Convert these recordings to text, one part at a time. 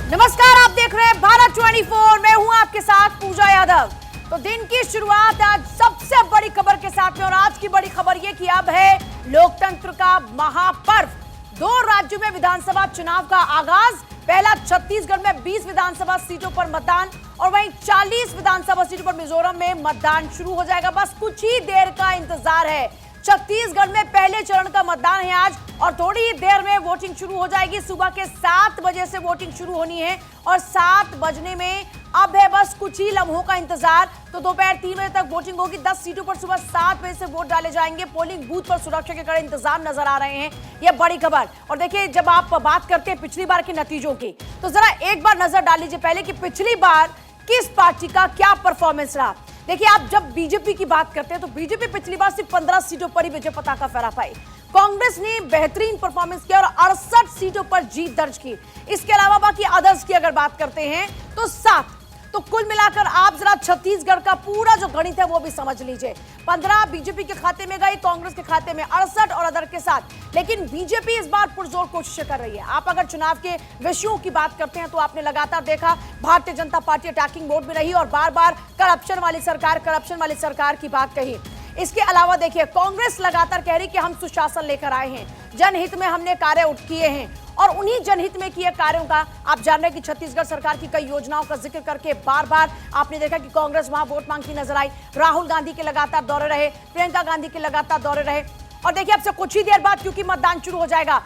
नमस्कार, आप देख रहे हैं भारत 24। मैं हूं आपके साथ पूजा यादव। तो दिन की शुरुआत आज सबसे बड़ी खबर के साथ में, और आज की बड़ी खबर यह कि अब है लोकतंत्र का महापर्व। 2 राज्यों में विधानसभा चुनाव का आगाज। पहला छत्तीसगढ़ में 20 विधानसभा सीटों पर मतदान, और वहीं 40 विधानसभा सीटों पर मिजोरम में मतदान शुरू हो जाएगा। बस कुछ ही देर का इंतजार है। छत्तीसगढ़ में पहले चरण का मतदान है आज, और थोड़ी ही देर में वोटिंग शुरू हो जाएगी। सुबह के 7 बजे से वोटिंग शुरू होनी है, और 7 बजने में अब है बस कुछ ही लम्हों का इंतजार। तो दोपहर 3 बजे तक वोटिंग होगी। 10 सीटों पर सुबह 7 बजे से वोट डाले जाएंगे। पोलिंग बूथ पर सुरक्षा के कड़े इंतजाम नजर आ रहे हैं। यह बड़ी खबर। और देखिए, जब आप बात करते हैं पिछली बार के नतीजों की, तो जरा एक बार नजर डाल लीजिए पहले कि पिछली बार किस पार्टी का क्या परफॉर्मेंस रहा। देखिए, आप जब बीजेपी की बात करते हैं तो बीजेपी पिछली बार सिर्फ 15 सीटों पर ही विजय पताका फहरा पाई। कांग्रेस ने बेहतरीन परफॉर्मेंस किया और 68 सीटों पर जीत दर्ज की। इसके अलावा बाकी अदर्स की अगर बात करते हैं तो 7। तो कुल मिलाकर आप जरा छत्तीसगढ़ का पूरा जो गणित है वो भी समझ लीजिए। 15 बीजेपी के खाते में गई, कांग्रेस के खाते में 68 और अदर के साथ। लेकिन बीजेपी इस बार पुरजोर कोशिशें कर रही है। आप अगर चुनाव के विषयों की बात करते हैं तो आपने लगातार देखा Bharatiya Janata party attacking mode में रही और बार बार करप्शन वाली सरकार की बात कही। इसके अलावा देखिए, कांग्रेस लगातार कह रही कि हम सुशासन लेकर आए हैं, जनहित में हमने कार्य किए हैं, और उन्हीं जनहित में किए कार्यों का आप जान रहे हैं कि छत्तीसगढ़ सरकार की कई योजनाओं का जिक्र करके बार बार आपने देखा कि कांग्रेस वहां वोट मांगती नजर आई। राहुल गांधी के लगातार दौरे रहे, प्रियंका गांधी के लगातार दौरे रहे। और देखिए, अब से कुछ ही देर बाद क्योंकि मतदान शुरू हो जाएगा,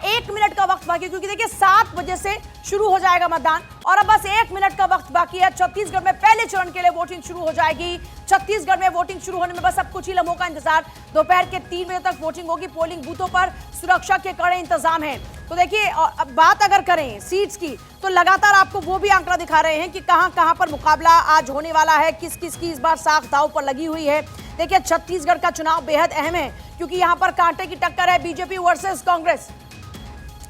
1 मिनट का वक्त बाकी है, क्योंकि देखिए 7 बजे से शुरू हो जाएगा मतदान, और अब बस 1 मिनट का वक्त बाकी है। छत्तीसगढ़ में पहले चरण के लिए वोटिंग शुरू हो जाएगी। छत्तीसगढ़ में वोटिंग शुरू होने में बस अब कुछ ही लम्हों का इंतजार। दोपहर के 3 बजे तक वोटिंग होगी। पोलिंग बूथों पर सुरक्षा के कड़े इंतजाम हैं। तो देखिए, अब बात अगर करें सीट्स की, तो लगातार आपको वो भी आंकड़ा दिखा रहे हैं कि कहां पर मुकाबला आज होने वाला है, किस किस की इस बार साख दांव पर लगी हुई है। देखिए, छत्तीसगढ़ का चुनाव बेहद अहम है, क्योंकि यहां पर कांटे की टक्कर है, बीजेपी वर्सेस कांग्रेस।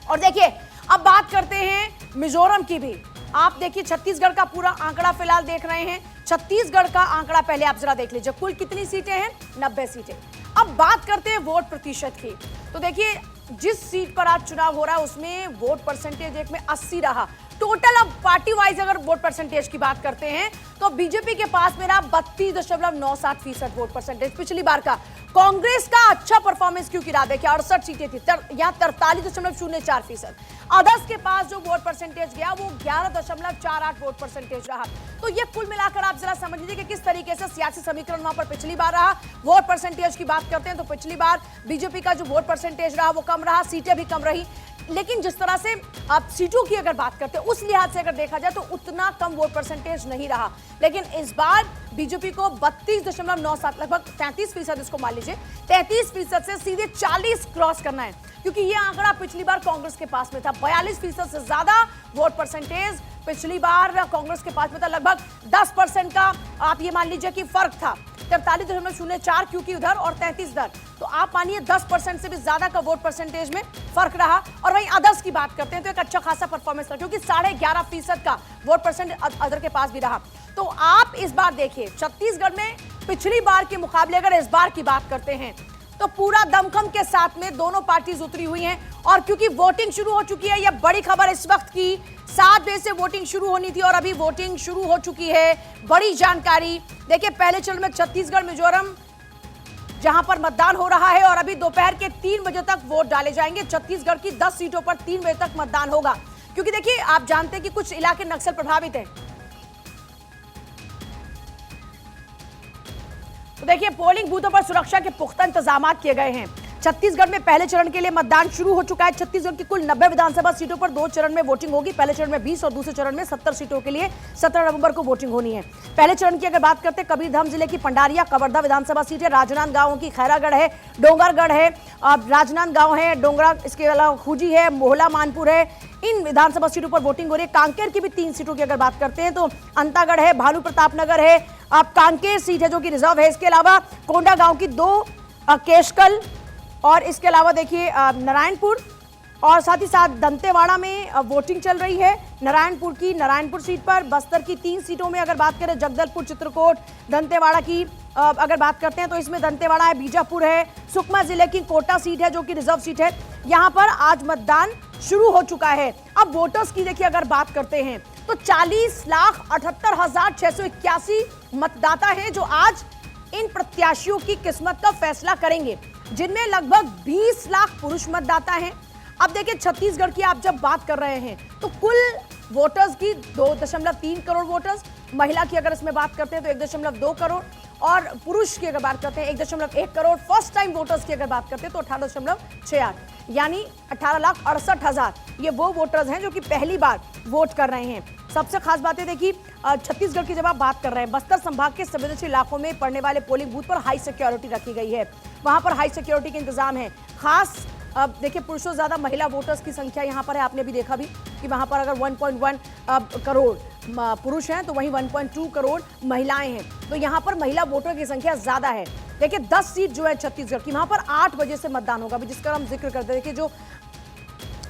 और देखिए, अब बात करते हैं मिजोरम की भी। आप देखिए, छत्तीसगढ़ का पूरा आंकड़ा फिलहाल देख रहे हैं। छत्तीसगढ़ का आंकड़ा पहले आप जरा देख लीजिए। कुल कितनी सीटें हैं? 90 सीटें। अब बात करते हैं वोट प्रतिशत की। तो देखिए, जिस सीट पर आज चुनाव हो रहा है उसमें वोट परसेंटेज एक में 80 रहा टोटल। अब पार्टी वाइज अगर वोट परसेंटेज की बात करते हैं तो बीजेपी के पास में रहा 32.97% वोट परसेंटेज पिछली बार का। कांग्रेस का अच्छा परफॉर्मेंस क्योंकि रहा, देखिए 68 सीटें थी, यहाँ 43.04%। अदर्स के पास जो वोट परसेंटेज गया वो 11.48 वोट परसेंटेज रहा। तो ये कुल मिलाकर आप जरा समझ लीजिए कि किस तरीके से सियासी समीकरण वहां पर पिछली बार रहा। वोट परसेंटेज की बात करते हैं तो पिछली बार बीजेपी का जो वोट परसेंटेज रहा वो कम रहा, सीटें भी कम रही। लेकिन जिस तरह से आप सीटों की अगर बात करते हैं उस लिहाज से अगर देखा जाए तो उतना कम वोट परसेंटेज नहीं रहा। लेकिन इस बार बीजेपी को 32.97 लगभग 33% इसको मान लीजिए 33% से सीधे 40 क्रॉस करना है, क्योंकि यह आंकड़ा पिछली बार कांग्रेस के पास में था। 42% से ज्यादा वोट परसेंटेज पिछली बार कांग्रेस के पास में था। लगभग 10% का आप ये मान लीजिए कि फर्क था। 43.04 क्योंकि उधर और 33 इधर, तो आप मानिए 10% से भी ज्यादा का वोट परसेंटेज में फर्क रहा। और वहीं अदर्स की बात करते हैं तो एक अच्छा खासा परफॉर्मेंस रहा, क्योंकि 11.5% का वोट परसेंट अदर के पास भी रहा। तो आप इस बार देखिए, छत्तीसगढ़ में पिछली बार के मुकाबले अगर इस बार की बात करते हैं तो पूरा दमखम के साथ में दोनों पार्टीज उतरी हुई हैं। और क्योंकि वोटिंग शुरू हो चुकी है, यह बड़ी खबर इस वक्त की, 7 बजे से वोटिंग शुरू होनी थी और अभी वोटिंग शुरू हो चुकी है। बड़ी जानकारी देखिए, पहले चरण में छत्तीसगढ़ मिजोरम जहां पर मतदान हो रहा है, और अभी दोपहर के 3 बजे तक वोट डाले जाएंगे। छत्तीसगढ़ की 10 सीटों पर 3 बजे तक मतदान होगा, क्योंकि देखिए आप जानते हैं कि कुछ इलाके नक्सल प्रभावित हैं। तो देखिए, पोलिंग बूथों पर सुरक्षा के पुख्ता इंतजाम किए गए हैं। छत्तीसगढ़ में पहले चरण के लिए मतदान शुरू हो चुका है। छत्तीसगढ़ की कुल 90 विधानसभा सीटों पर 2 चरण में वोटिंग होगी। पहले चरण में 20 और दूसरे चरण में 70 सीटों के लिए 17 नवंबर को वोटिंग होनी है। पहले चरण की अगर बात करते हैं, कबीरधाम जिले की पंडारिया कवर्धा विधानसभा सीट है, राजनांदगांव की खैरागढ़ है, डोंगरगढ़ है, राजनांदगांव है, डोंगरा, इसके अलावा खूजी है, मोहला मानपुर है। इन विधानसभा सीटों पर वोटिंग हो रही है। कांकेर की भी 3 सीटों की अगर बात करते हैं तो अंतागढ़ है, भानु प्रताप नगर है, आप कांकेर सीट है जो कि रिजर्व है। इसके अलावा कोंडागांव की 2, केशकल, और इसके अलावा देखिए नारायणपुर, और साथ ही साथ दंतेवाड़ा में वोटिंग चल रही है। नारायणपुर सीट पर, बस्तर की 3 सीटों में अगर बात करें, जगदलपुर, चित्रकोट, दंतेवाड़ा की अगर बात करते हैं तो इसमें दंतेवाड़ा है, बीजापुर है, सुकमा जिले की कोटा सीट है जो कि रिजर्व सीट है। यहाँ पर आज मतदान शुरू हो चुका है। अब वोटर्स की देखिए अगर बात करते हैं तो 40,78,681 मतदाता हैं जो आज इन प्रत्याशियों की किस्मत का फैसला करेंगे, जिनमें लगभग 20 लाख पुरुष मतदाता हैं। अब देखिए छत्तीसगढ़ की आप जब बात कर रहे हैं तो कुल वोटर्स की 2.3 करोड़ वोटर्स, महिला की अगर इसमें बात करते हैं तो 1.2 करोड़ और पुरुष की अगर बात करते हैं 1.1 करोड़। फर्स्ट टाइम वोटर्स की अगर बात करते हैं तो 18.68 यानी 18,68,000 ये वो वोटर्स हैं जो कि पहली बार वोट कर रहे हैं। सबसे खास बातें देखिए छत्तीसगढ़ की जब आप बात कर रहे हैं, बस्तर संभाग के संवेदनशील इलाकों में पड़ने वाले पोलिंग बूथ पर हाई सिक्योरिटी रखी गई है। वहां पर हाई सिक्योरिटी के इंतजाम है। खास देखिए पुरुषों से ज्यादा महिला वोटर्स की संख्या यहां पर है। आपने भी देखा भी कि वहां पर अगर 1.1 करोड़ पुरुष हैं तो वहीं 1.2 करोड़ महिलाएं हैं, तो यहां पर महिला वोटर की संख्या ज्यादा है। देखिए 10 सीट जो है छत्तीसगढ़ की, वहां पर 8 बजे से मतदान होगा, जिसका हम जिक्र करते हैं। देखिए जो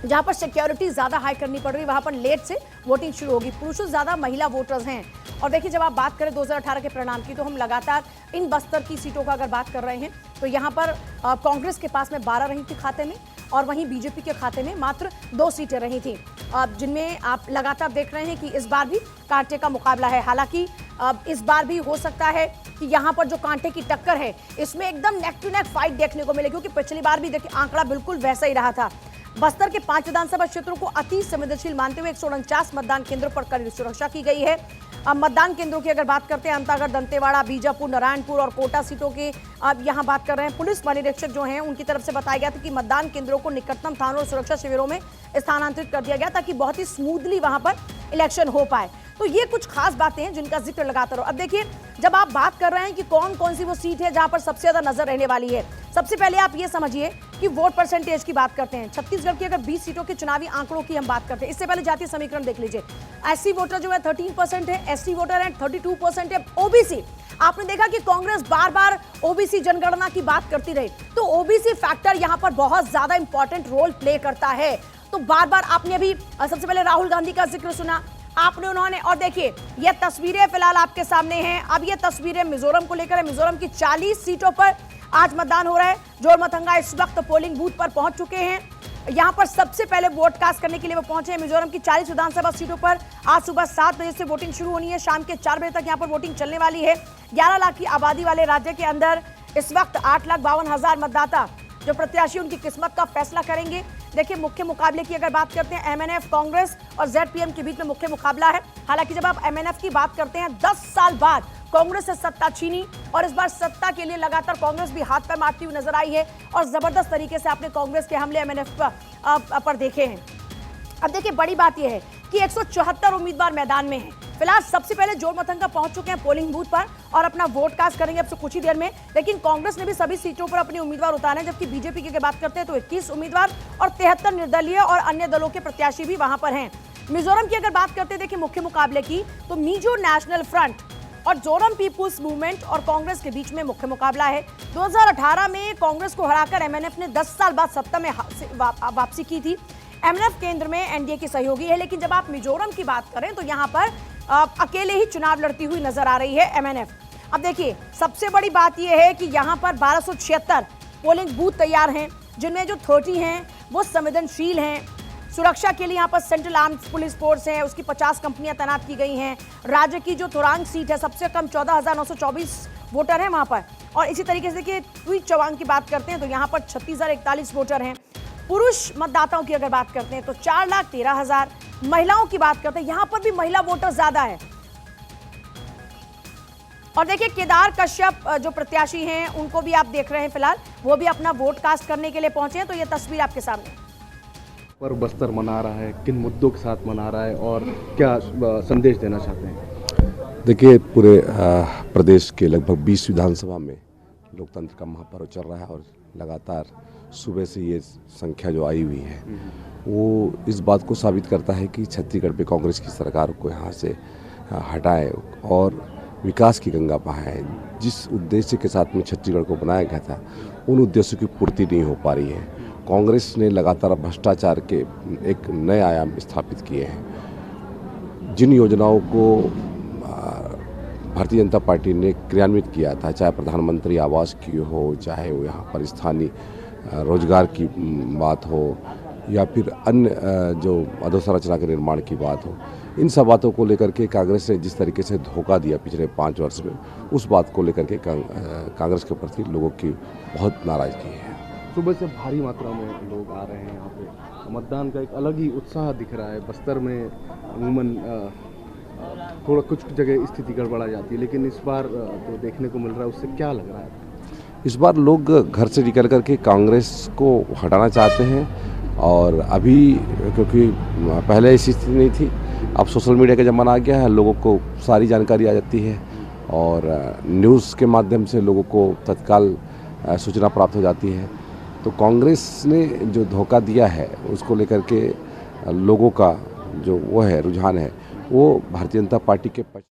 जहां पर सिक्योरिटी ज्यादा हाई करनी पड़ रही है वहां पर लेट से वोटिंग शुरू होगी। पुरुषों से ज्यादा महिला वोटर्स हैं। और देखिए जब आप बात करें 2018 के परिणाम की तो हम लगातार इन बस्तर की सीटों का अगर बात कर रहे हैं तो यहां पर कांग्रेस के पास में 12 रही थी खाते में और वहीं बीजेपी के खाते में मात्र 2 सीटें रही थी, जिनमें आप लगातार देख रहे हैं कि इस बार भी कांटे का मुकाबला है। हालांकि इस बार भी हो सकता है कि यहाँ पर जो कांटे की टक्कर है इसमें एकदम नेक टू नेक फाइट देखने को मिले, क्योंकि पिछली बार भी देखिए आंकड़ा बिल्कुल वैसा ही रहा था। बस्तर के 5 विधानसभा क्षेत्रों को अति संवेदनशील मानते हुए 149 मतदान केंद्रों पर कड़ी सुरक्षा की गई है। अब मतदान केंद्रों की अगर बात करते हैं, अंतागढ़, दंतेवाड़ा, बीजापुर, नारायणपुर और कोटा सीटों की अब यहाँ बात कर रहे हैं। पुलिस महानिरीक्षक जो हैं उनकी तरफ से बताया गया था कि मतदान केंद्रों को निकटतम थानों और सुरक्षा शिविरों में स्थानांतरित कर दिया गया ताकि बहुत ही स्मूथली वहां पर इलेक्शन हो पाए। तो ये कुछ खास बातें हैं जिनका जिक्र लगातार हो। अब देखिए जब आप बात कर रहे हैं कि कौन कौन सी वो सीट है जहां पर सबसे ज्यादा नजर रहने वाली है, सबसे पहले आप ये समझिए कि वोट परसेंटेज की बात करते हैं। छत्तीसगढ़ की अगर 20 सीटों के चुनावी आंकड़ों की हम बात करते हैं, इससे पहले जातीय समीकरण देख लीजिए। एससी वोटर जो है 13% है, एसटी वोटर है 32% है, ओबीसी आपने देखा कि कांग्रेस बार बार ओबीसी जनगणना की बात करती रही, तो ओबीसी फैक्टर यहां पर बहुत ज्यादा इंपॉर्टेंट रोल प्ले करता है। तो बार बार आपने अभी सबसे पहले राहुल गांधी का जिक्र सुना आपने, उन्होंने, और देखिए ये तस्वीरें फिलहाल आपके सामने हैं। अब ये तस्वीरें मिजोरम को लेकर है। मिजोरम की 40 सीटों पर आज मतदान हो रहा है। जोरमथंगा इस वक्त पोलिंग बूथ पर पहुंच चुके हैं। यहां पर सबसे पहले वोट कास्ट करने के लिए वो पहुंचे हैं। मिजोरम की 40 विधानसभा सीटों पर आज सुबह 7 बजे से वोटिंग शुरू होनी है। शाम के 4 बजे तक यहां पर वोटिंग चलने वाली है। 11 लाख की आबादी वाले राज्य के अंदर इस वक्त 8,52,000 मतदाता जो प्रत्याशी उनकी किस्मत का फैसला करेंगे। देखिए मुख्य मुकाबले की अगर बात करते हैं, एमएनएफ, कांग्रेस और जेडपीएम के बीच में मुख्य मुकाबला है। हालांकि जब आप एमएनएफ की बात करते हैं, 10 साल बाद कांग्रेस से सत्ता छीनी और इस बार सत्ता के लिए लगातार कांग्रेस भी हाथ पैर मारती हुई नजर आई है और जबरदस्त तरीके से आपने कांग्रेस के हमले एमएनएफ पर देखे हैं। अब देखिए बड़ी बात यह है कि 174 उम्मीदवार मैदान में हैं। फिलहाल सबसे पहले जोरमथंगा पहुंच चुके हैं पोलिंग बूथ पर और अपना वोट कास्ट करेंगे अब से कुछ ही देर में। लेकिन कांग्रेस ने भी सभी सीटों पर अपने उम्मीदवार उतारे हैं, जबकि बीजेपी की बात करते हैं तो 21 उम्मीदवार और 73 निर्दलीय और अन्य दलों के प्रत्याशी भी वहां पर हैं। मिजोरम की अगर बात करते हैं देखिए मुख्य मुकाबले की, तो मिजो नेशनल फ्रंट और जोरम पीपुल्स मूवमेंट और कांग्रेस के बीच में मुख्य मुकाबला है। 2018 में कांग्रेस को हराकर एमएनएफ ने 10 साल बाद सत्ता में वापसी की थी। एमएनएफ केंद्र में एनडीए की सहयोगी है, लेकिन जब आप मिजोरम की बात करें तो यहाँ पर अकेले ही चुनाव लड़ती हुई नजर आ रही है एमएनएफ। अब देखिए सबसे बड़ी बात यह है कि यहाँ पर 1276 पोलिंग बूथ तैयार हैं, जिनमें जो 30 हैं वो संवेदनशील हैं। सुरक्षा के लिए यहाँ पर सेंट्रल आर्म्ड पुलिस फोर्स है, उसकी 50 कंपनियां तैनात की गई हैं। राज्य की जो तुरांग सीट है सबसे कम 14,924 वोटर हैं वहां पर। और इसी तरीके से देखिए ट्वीट चवांग की बात करते हैं तो यहाँ पर 36,041 वोटर हैं। पुरुष मतदाताओं की अगर बात करते हैं तो 4,13,000। महिलाओं की बात करते हैं, यहां पर भी महिला वोटर ज्यादा है। और देखिए केदार कश्यप जो प्रत्याशी हैं उनको भी आप देख रहे हैं, फिलहाल वो भी अपना वोट कास्ट करने के लिए पहुंचे हैं। तो ये तस्वीर आपके सामने। पर बस्तर मना रहा है, किन मुद्दों के साथ मना रहा है और क्या संदेश देना चाहते हैं? देखिए पूरे प्रदेश के लगभग 20 विधानसभा में लोकतंत्र का महापर्व चल रहा है और लगातार सुबह से ये संख्या जो आई हुई है वो इस बात को साबित करता है कि छत्तीसगढ़ पे कांग्रेस की सरकार को यहाँ से हटाए और विकास की गंगा बहाए। जिस उद्देश्य के साथ में छत्तीसगढ़ को बनाया गया था उन उद्देश्यों की पूर्ति नहीं हो पा रही है। कांग्रेस ने लगातार भ्रष्टाचार के एक नए आयाम स्थापित किए हैं। जिन योजनाओं को भारतीय जनता पार्टी ने क्रियान्वित किया था, चाहे प्रधानमंत्री आवास की हो, चाहे वो यहाँ पर स्थानीय रोजगार की बात हो या फिर अन्य जो अधोसंरचना के निर्माण की बात हो, इन सब बातों को लेकर के कांग्रेस ने जिस तरीके से धोखा दिया पिछले 5 वर्ष में, उस बात को लेकर के कांग्रेस के प्रति लोगों की बहुत नाराजगी है। सुबह से भारी मात्रा में लोग आ रहे हैं यहाँ पे, मतदान का एक अलग ही उत्साह दिख रहा है। बस्तर में अमूमन थोड़ा कुछ जगह स्थिति गड़बड़ा जाती है, लेकिन इस बार जो देखने को मिल रहा है उससे क्या लग रहा है? इस बार लोग घर से निकल करके कांग्रेस को हटाना चाहते हैं, और अभी क्योंकि पहले ऐसी स्थिति नहीं थी, अब सोशल मीडिया का ज़माना आ गया है, लोगों को सारी जानकारी आ जाती है और न्यूज़ के माध्यम से लोगों को तत्काल सूचना प्राप्त हो जाती है। तो कांग्रेस ने जो धोखा दिया है उसको लेकर के लोगों का जो वो है रुझान है, वो भारतीय जनता पार्टी के पक्ष।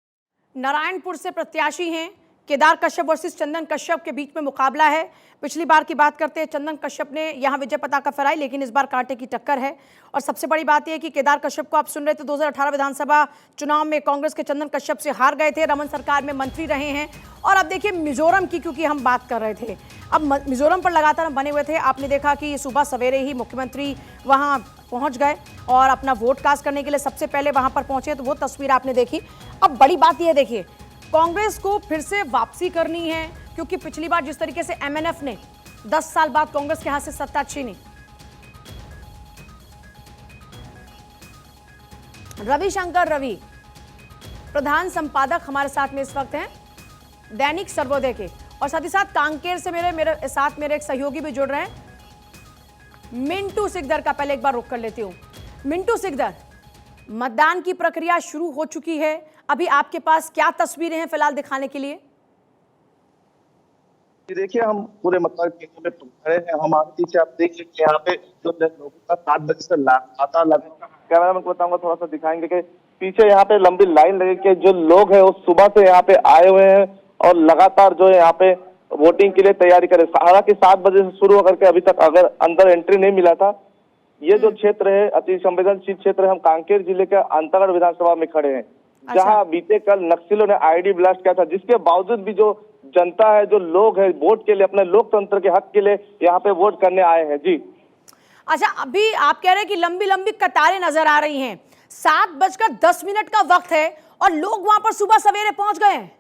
नारायणपुर से प्रत्याशी हैं केदार कश्यप वर्सेस चंदन कश्यप के बीच में मुकाबला है। पिछली बार की बात करते हैं, चंदन कश्यप ने यहां विजय पताका फहराई, लेकिन इस बार कांटे की टक्कर है। और सबसे बड़ी बात यह है कि केदार कश्यप को आप सुन रहे थे, 2018 विधानसभा चुनाव में कांग्रेस के चंदन कश्यप से हार गए थे, रमन सरकार में मंत्री रहे हैं। और अब देखिए मिजोरम की, क्योंकि हम बात कर रहे थे, अब मिजोरम पर लगातार हम बने हुए थे। आपने देखा कि सुबह सवेरे ही मुख्यमंत्री वहां पहुंच गए और अपना वोट कास्ट करने के लिए सबसे पहले वहां पर पहुंचे, तो वो तस्वीर आपने देखी। अब बड़ी बात यह देखिए, कांग्रेस को फिर से वापसी करनी है, क्योंकि पिछली बार जिस तरीके से एमएनएफ ने 10 साल बाद कांग्रेस के हाथ से सत्ता छीनी। रविशंकर रवि प्रधान संपादक हमारे साथ में इस वक्त हैं दैनिक सर्वोदय के, और साथ ही साथ कांकेर से मेरे साथ मेरे एक सहयोगी भी जुड़ रहे हैं, मिंटू सिकदर का पहले एक बार रुक कर लेती हूं। मिंटू सिकदर, मतदान की प्रक्रिया शुरू हो चुकी है, अभी आपके पास क्या तस्वीरें हैं फिलहाल दिखाने के लिए? देखिए, हम पूरे मतदान केंद्र में खड़े हैं। हमारे पीछे आप देखिए कि यहाँ पे जो लोगों का 7 बजे से लगातार कैमरा में बताऊंगा, थोड़ा सा दिखाएंगे कि पीछे यहाँ पे लंबी लाइन लगी कि जो लोग हैं वो सुबह से यहाँ पे आए हुए हैं और लगातार जो है यहाँ पे वोटिंग के लिए तैयारी करे। हालांकि 7 बजे से शुरू होकर के अभी तक अगर अंदर एंट्री नहीं मिला था। ये जो क्षेत्र है अति संवेदनशील क्षेत्र है। हम कांकेर जिले के अंतरगढ़ विधानसभा में खड़े हैं, जहां बीते कल नक्सलियों ने आईडी ब्लास्ट किया था, जिसके बावजूद भी जो जनता है, जो लोग है, वोट के लिए, अपने लोकतंत्र के हक के लिए यहाँ पे वोट करने आए हैं। जी अच्छा, अभी आप कह रहे हैं कि लंबी लंबी कतारें नजर आ रही हैं, 7:10 का वक्त है और लोग वहां पर सुबह सवेरे पहुंच गए हैं।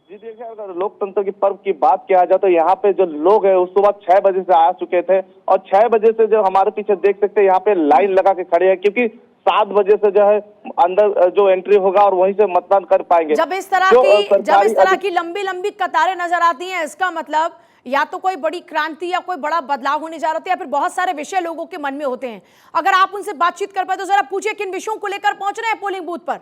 जी देखिए, अगर लोकतंत्र की पर्व की बात किया जाए तो यहाँ पे जो लोग हैं उस सुबह 6 बजे से आ चुके थे, और 6 बजे से जो हमारे पीछे देख सकते हैं यहाँ पे लाइन लगा के खड़े हैं, क्योंकि 7 बजे से जो है अंदर जो एंट्री होगा और वहीं से मतदान कर पाएंगे। जब इस तरह की लंबी लंबी कतारें नजर आती हैं, इसका मतलब या तो कोई बड़ी क्रांति या कोई बड़ा बदलाव होने जा रहा है, या फिर बहुत सारे विषय लोगों के मन में होते हैं। अगर आप उनसे बातचीत कर पाए तो जरा पूछिए किन विषयों को लेकर पहुंच रहे हैं पोलिंग बूथ पर?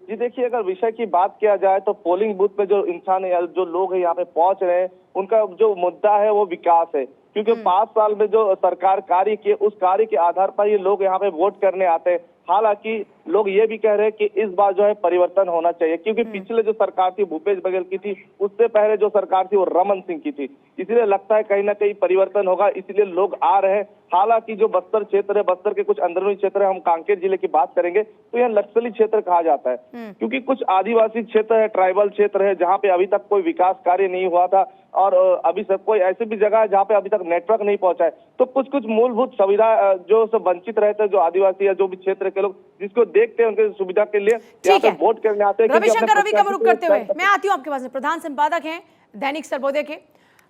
जी देखिए, अगर विषय की बात किया जाए तो पोलिंग बूथ पे जो इंसान है, जो लोग हैं यहाँ पे पहुंच रहे हैं, उनका जो मुद्दा है वो विकास है। क्योंकि 5 साल में जो सरकार कार्य किए, उस कार्य के आधार पर ये लोग यहाँ पे वोट करने आते हैं। हालांकि लोग ये भी कह रहे हैं कि इस बार जो है परिवर्तन होना चाहिए, क्योंकि पिछले जो सरकार थी भूपेश बघेल की थी, उससे पहले जो सरकार थी वो रमन सिंह की थी। इसलिए लगता है कहीं ना कहीं परिवर्तन होगा, इसलिए लोग आ रहे हैं। हालांकि जो बस्तर क्षेत्र है, बस्तर के कुछ अंदरूनी क्षेत्र है, हम कांकेर जिले की बात करेंगे तो यह नक्सली क्षेत्र कहा जाता है, क्योंकि कुछ आदिवासी क्षेत्र है, ट्राइबल क्षेत्र है, जहाँ पे अभी तक कोई विकास कार्य नहीं हुआ था, और अभी सब कोई ऐसी भी जगह है जहाँ पे अभी तक नेटवर्क नहीं पहुंचा है। तो कुछ मूलभूत सुविधा जो सब वंचित रहते हैं, जो आदिवासी या जो भी क्षेत्र के लोग जिसको देखते हैं, उनके सुविधा के लिए यहाँ पे वोट करने आते हैं। रविशंकर रवि का रुख करते हुए मैं आती हूँ आपके पास, प्रधान संपादक हैं दैनिक सर्वोदय के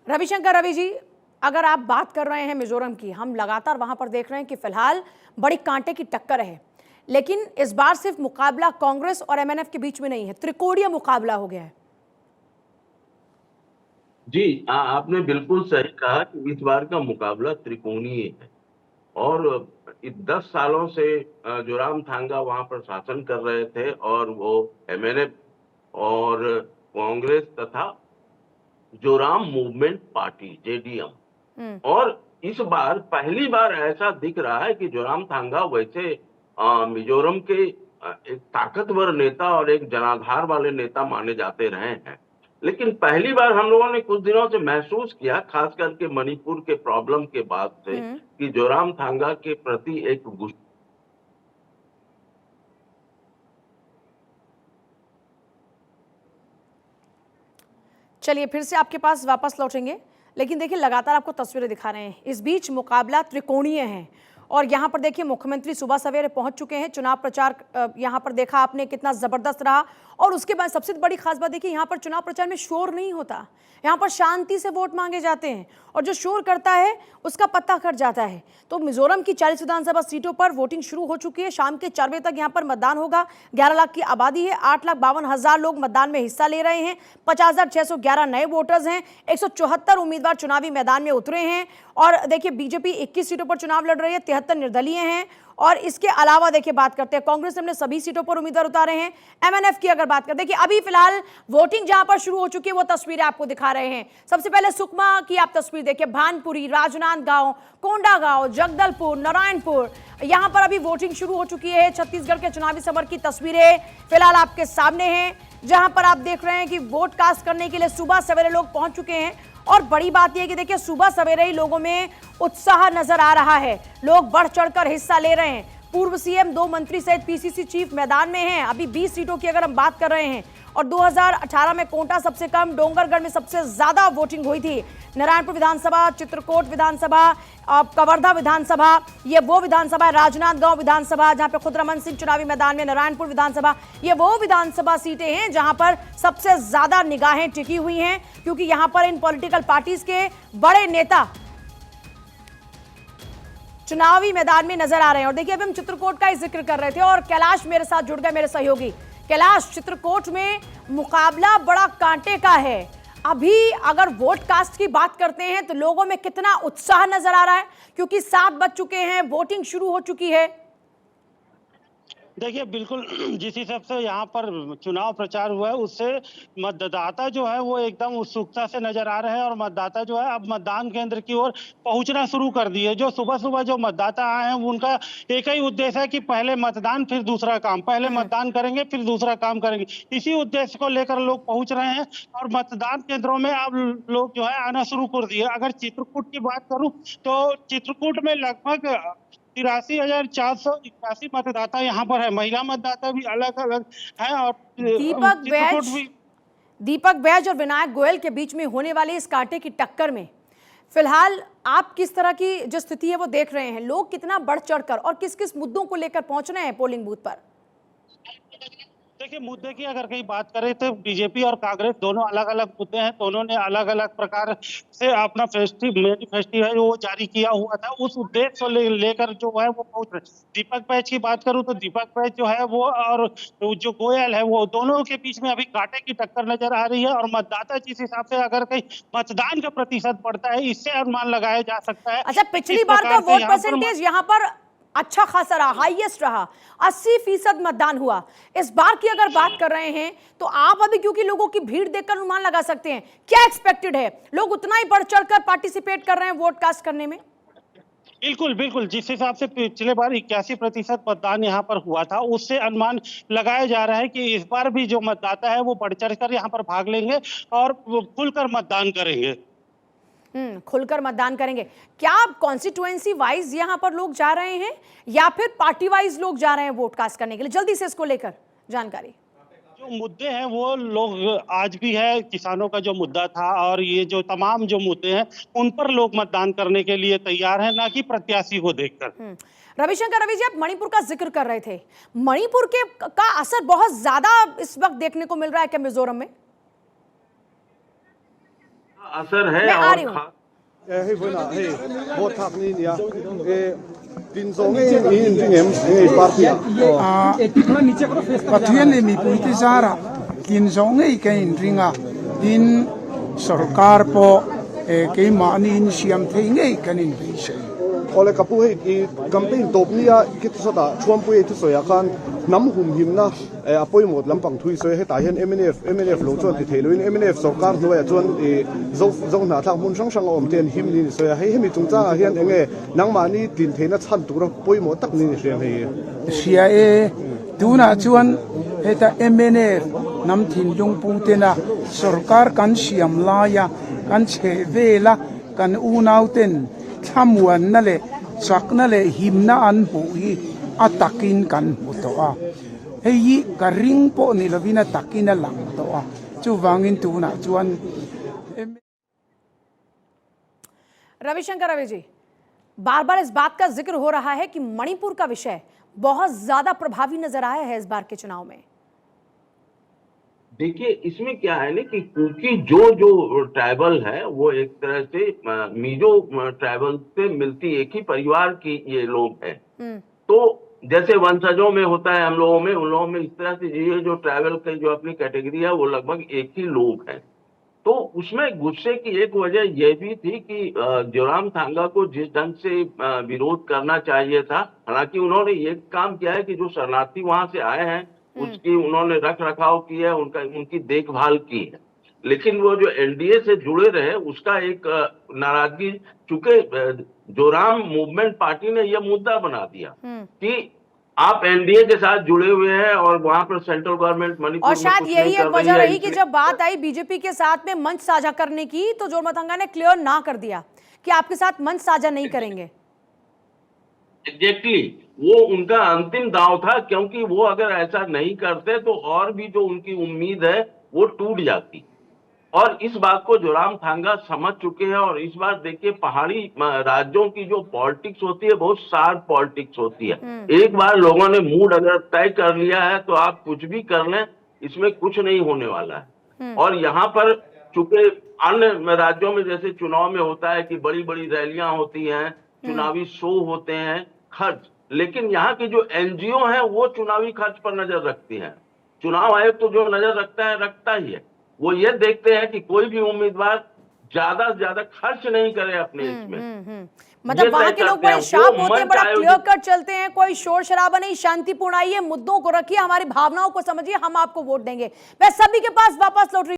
रविशंकर रवि जी। अगर आप बात कर रहे हैं मिजोरम की, हम लगातार वहां पर देख रहे हैं कि फिलहाल बड़ी कांटे की टक्कर है, लेकिन इस बार सिर्फ मुकाबला कांग्रेस और एमएनएफ के बीच में नहीं है, त्रिकोणीय मुकाबला हो गया है। जी, आपने बिल्कुल सही कहा कि इस बार का मुकाबला त्रिकोणीय है, और 10 सालों से जोरामथांगा वहां पर शासन कर रहे थे, और वो एमएनएफ और कांग्रेस तथा जोराम मूवमेंट पार्टी जेडीएम, और इस बार पहली बार ऐसा दिख रहा है कि जोरामथांगा वैसे मिजोरम के एक ताकतवर नेता और एक जनाधार वाले नेता माने जाते रहे हैं, लेकिन पहली बार हम लोगों ने कुछ दिनों से महसूस किया, खास करके मणिपुर के प्रॉब्लम के बाद से, कि जोरामथांगा के प्रति एक गुस्सा। चलिए फिर से आपके पास वापस लौटेंगे। लेकिन देखिए लगातार आपको तस्वीरें दिखा रहे हैं, इस बीच मुकाबला त्रिकोणीय है। और यहाँ पर देखिए मुख्यमंत्री सुबह सवेरे पहुंच चुके हैं। चुनाव प्रचार यहाँ पर देखा आपने कितना जबरदस्त रहा। और उसके बाद सबसे बड़ी खास बात देखिए, यहाँ पर चुनाव प्रचार में शोर नहीं होता, यहाँ पर शांति से वोट मांगे जाते हैं और जो शोर करता है उसका पत्ता कट जाता है। तो मिजोरम की 40 विधानसभा सीटों पर वोटिंग शुरू हो चुकी है। शाम के 4 बजे तक यहाँ पर मतदान होगा। 11 लाख की आबादी है, 8,52,000 लोग मतदान में हिस्सा ले रहे हैं। 50,611 नए वोटर्स हैं। 174 उम्मीदवार चुनावी मैदान में उतरे हैं। और देखिए बीजेपी 21 सीटों पर चुनाव लड़ रही है, 73 निर्दलीय हैं। और इसके अलावा देखिए बात करते हैं, कांग्रेस ने अपने सभी सीटों पर उम्मीदवार उतारे हैं। एमएनएफ की अगर बात करें, देखिए अभी फिलहाल वोटिंग जहां पर शुरू हो चुकी है वो तस्वीरें आपको दिखा रहे हैं। सबसे पहले सुकमा की आप तस्वीर देखिए, भानपुरी, राजनांदगांव, कोंडागांव, जगदलपुर, नारायणपुर, यहां पर अभी वोटिंग शुरू हो चुकी है। छत्तीसगढ़ के चुनावी समर की तस्वीरें फिलहाल आपके सामने हैं, जहां पर आप देख रहे हैं कि वोट कास्ट करने के लिए सुबह सवेरे लोग पहुंच चुके हैं। और बड़ी बात यह है कि देखिए सुबह सवेरे ही लोगों में उत्साह नजर आ रहा है, लोग बढ़ चढ़कर हिस्सा ले रहे हैं। पूर्व सीएम, 2 मंत्री सहित पीसीसी चीफ मैदान में हैं। अभी 20 सीटों की अगर हम बात कर रहे हैं, और 2018 में कोंटा सबसे कम, डोंगरगढ़ में सबसे ज्यादा वोटिंग हुई थी। नारायणपुर विधानसभा, चित्रकोट विधानसभा, कवर्धा विधानसभा, ये वो विधानसभा है, राजनांदगांव विधानसभा जहां पे खुद रमन सिंह चुनावी मैदान में, नारायणपुर विधानसभा, ये वो विधानसभा सीटें हैं जहां पर सबसे ज्यादा निगाहें टिकी हुई हैं, क्योंकि यहां पर इन पॉलिटिकल पार्टीज के बड़े नेता चुनावी मैदान में नजर आ रहे हैं। और देखिए अभी हम चित्रकोट का ही जिक्र कर रहे थे और कैलाश मेरे साथ जुड़ गए, मेरे सहयोगी। कैलाश, चित्रकोट में मुकाबला बड़ा कांटे का है। अभी अगर वोट कास्ट की बात करते हैं तो लोगों में कितना उत्साह नजर आ रहा है, क्योंकि 7 बज चुके हैं, वोटिंग शुरू हो चुकी है। देखिए बिल्कुल, जिस हिसाब से यहाँ पर चुनाव प्रचार हुआ है उससे मतदाता जो है वो एकदम उत्सुकता से नजर आ रहे हैं और मतदाता जो है अब मतदान केंद्र की ओर पहुंचना शुरू कर दिए। जो सुबह सुबह जो मतदाता आए हैं उनका एक ही उद्देश्य है कि पहले मतदान फिर दूसरा काम, पहले मतदान करेंगे फिर दूसरा काम करेंगे। इसी उद्देश्य को लेकर लोग पहुंच रहे हैं और मतदान केंद्रों में अब लोग जो है आना शुरू कर दिए। अगर चित्रकूट की बात करूं तो चित्रकूट में लगभग 83,481 मतदाता यहाँ पर है। महिला मतदाता भी अलग अलग है। और दीपक बैज और विनायक गोयल के बीच में होने वाली इस कांटे की टक्कर में फिलहाल आप किस तरह की जो स्थिति है वो देख रहे हैं? लोग कितना बढ़ चढ़कर और किस किस मुद्दों को लेकर पहुंच रहे हैं पोलिंग बूथ पर? देखिए मुद्दे की अगर कहीं बात करें तो बीजेपी और कांग्रेस दोनों अलग अलग मुद्दे हैं। दोनों ने अलग अलग प्रकार से अपना मैनिफेस्टो है वो जारी किया हुआ था। उस उद्देश्य को लेकर जो है वो पहुंच रहे। दीपक बैज की बात करूं तो दीपक बैज जो है वो और जो गोयल है वो दोनों के बीच में अभी कांटे की टक्कर नजर आ रही है। और मतदाता जिस हिसाब से अगर कहीं मतदान का प्रतिशत बढ़ता है इससे अनुमान लगाया जा सकता है। अच्छा, पिछली बार का वोट परसेंटेज यहाँ पर अच्छा खासा रहा, हाईएस्ट रहा, 80% मतदान हुआ। इस बार की अगर बात कर रहे हैं तो आप अभी क्योंकि लोगों की भीड़ देखकर अनुमान लगा सकते हैं, क्या एक्सपेक्टेड है? लोग उतना ही बढ़ चढ़कर पार्टिसिपेट कर रहे हैं वोट कास्ट करने में? बिल्कुल बिल्कुल, जिस हिसाब से पिछले बार 81% मतदान यहाँ पर हुआ था उससे अनुमान लगाया जा रहा है कि इस बार भी जो मतदाता है वो बढ़ चढ़कर यहाँ पर भाग लेंगे और खुलकर मतदान करेंगे। खुलकर मतदान करेंगे। क्या कॉन्स्टिट्यूएंसी वाइज यहाँ पर लोग जा रहे हैं या फिर पार्टी वाइज लोग जा रहे हैं वोट कास्ट करने के लिए? जल्दी से इसको लेकर जानकारी। जो मुद्दे हैं वो लोग आज भी है, किसानों का जो मुद्दा था और ये जो तमाम जो मुद्दे हैं उन पर लोग मतदान करने के लिए तैयार हैं, ना कि प्रत्याशी को देखकर। रविशंकर रवि जी, आप मणिपुर का जिक्र कर रहे थे। मणिपुर के का असर बहुत ज्यादा इस वक्त देखने को मिल रहा है क्या मिजोरम में? असर है। मैं आ रही हूँ। सरकार po ke manin siam theinge kanin beise ole kapu he campaign topnia kitsoda chuampu e tsoya kan namhum himna apoi mod lampang thui so he ta hian MNF lo chon ti theloin MNF sarkar noya chon zo na thak mun sang sang om ten him ni so he hemi chungcha hian enge nangmani tin theina chan tur poi mo tak ni siam he sia e tuna chuan heta MNF nam thin dung pu tena sarkar kan siam la ya kan che vela kan unauten thamuan na le chakna le himna an pu hi atakin kan to a hei ka ring po ni lovina takina lang to a chu wangin tu na chuan Ravishankar Ravi ji, बार बार इस बात का जिक्र हो रहा है कि मणिपुर का विषय बहुत ज्यादा प्रभावी नजर आया है इस बार के चुनाव में। देखिए, इसमें क्या है ना कि क्योंकि जो ट्राइबल है वो एक तरह से मिजो ट्राइबल से मिलती एक ही परिवार की ये लोग हैं। तो जैसे वंशजों में होता है हम लोगों में, उन लोगों में इस तरह से ये जो ट्राइबल की जो अपनी कैटेगरी है वो लगभग एक ही लोग हैं। तो उसमें गुस्से की एक वजह यह भी थी कि जोरामथांगा को जिस ढंग से विरोध करना चाहिए था, हालांकि उन्होंने ये काम किया है कि जो शरणार्थी वहां से आए हैं उसकी उन्होंने रख रखाव की है, उनकी देखभाल की है, लेकिन वो जो एनडीए से जुड़े रहे उसका एक नाराजगी, चूंकि जोराम मूवमेंट पार्टी ने यह मुद्दा बना दिया कि आप एनडीए के साथ जुड़े हुए हैं और वहां पर सेंट्रल गवर्नमेंट मणिपुर और शायद यही एक वजह रही कि जब बात आई बीजेपी के साथ में मंच साझा करने की तो जोरामथांगा ने क्लियर ना कर दिया कि आपके साथ मंच साझा नहीं करेंगे। एग्जैक्टली, वो उनका अंतिम दांव था, क्योंकि वो अगर ऐसा नहीं करते तो और भी जो उनकी उम्मीद है वो टूट जाती। और इस बात को जोरामथांगा समझ चुके हैं। और इस बार देखिए, पहाड़ी राज्यों की जो पॉलिटिक्स होती है बहुत शार्प पॉलिटिक्स होती है। एक बार लोगों ने मूड अगर तय कर लिया है तो आप कुछ भी कर लें, इसमें कुछ नहीं होने वाला है। और यहाँ पर चूंकि अन्य राज्यों में जैसे चुनाव में होता है कि बड़ी बड़ी रैलियां होती हैं, चुनावी शो होते हैं, खर्च, लेकिन यहाँ की जो एनजीओ है वो चुनावी खर्च पर नजर रखती है। चुनाव आयोग तो जो नजर रखता है रखता ही है, वो ये देखते हैं कि कोई भी उम्मीदवार ज्यादा से ज्यादा खर्च नहीं करे अपने इसमें। मतलब वहां के लोग बड़े शार्प होते हैं, बड़ा क्लियर कट चलते हैं, कोई शोर शराबा नहीं, शांतिपूर्ण आइए, मुद्दों को रखिए, हमारी भावनाओं को समझिए, हम आपको वोट देंगे। मैं सभी के पास वापस लौट रही